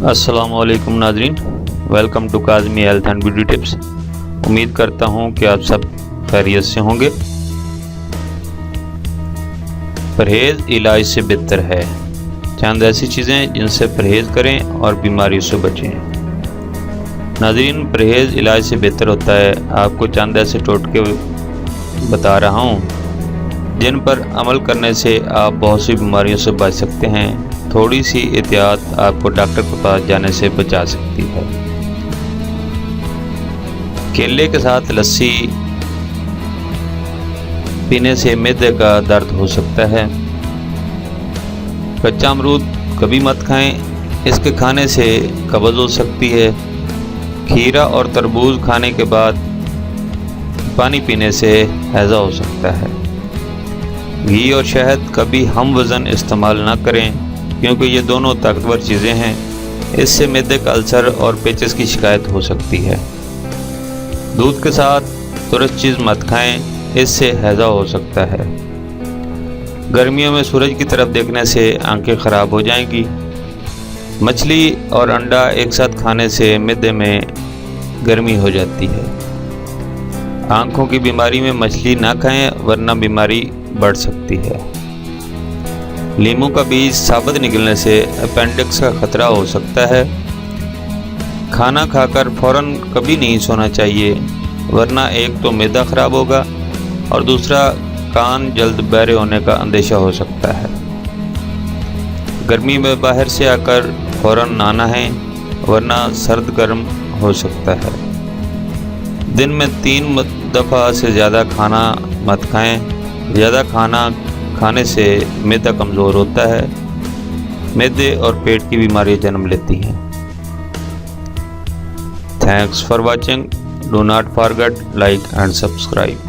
السلام علیکم ناظرین، welcome to Kazmi health and beauty tips. امید کرتا ہوں کہ آپ سب خیریت سے ہوں گے۔ پرہیز علاج سے بہتر ہے۔ چند ایسی چیزیں جن سے پرہیز کریں اور بیماریوں سے بچیں۔ ناظرین، پرہیز علاج سے بہتر ہوتا ہے۔ آپ کو چند ایسے ٹوٹکے بتا رہا ہوں جن پر عمل کرنے سے آپ بہت سی بیماریوں سے بچ سکتے ہیں۔ تھوڑی سی احتیاط آپ کو ڈاکٹر کے پاس جانے سے بچا سکتی ہے۔ کیلے کے ساتھ لسی پینے سے معدے کا درد ہو سکتا ہے۔ کچا امرود کبھی مت کھائیں، اس کے کھانے سے قبض ہو سکتی ہے۔ کھیرا اور تربوز کھانے کے بعد پانی پینے سے ہیضہ ہو سکتا ہے۔ گھی اور شہد کبھی ہم وزن استعمال نہ کریں کیونکہ یہ دونوں طاقتور چیزیں ہیں۔ اس سے معدے کا السر اور پیچس کی شکایت ہو سکتی ہے۔ دودھ کے ساتھ ترش چیز مت کھائیں، اس سے ہیضہ ہو سکتا ہے۔ گرمیوں میں سورج کی طرف دیکھنے سے آنکھیں خراب ہو جائیں گی۔ مچھلی اور انڈا ایک ساتھ کھانے سے معدے میں گرمی ہو جاتی ہے۔ آنکھوں کی بیماری میں مچھلی نہ کھائیں ورنہ بیماری بڑھ سکتی ہے۔ لیموں کا بیج ثابت نکلنے سے اپینڈکس کا خطرہ ہو سکتا ہے۔ کھانا کھا کر فوراً کبھی نہیں سونا چاہیے ورنہ ایک تو معدہ خراب ہوگا اور دوسرا کان جلد بہرے ہونے کا اندیشہ ہو سکتا ہے۔ گرمی میں باہر سے آ کر فوراً نہ نہائیں ورنہ سرد گرم ہو سکتا ہے۔ دن میں 3 دفعہ سے زیادہ کھانا مت کھائیں۔ زیادہ کھانا کھانے سے معدہ کمزور ہوتا ہے۔ معدے اور پیٹ کی بیماریاں جنم لیتی ہیں۔ Thanks for watching. Do not forget like and subscribe.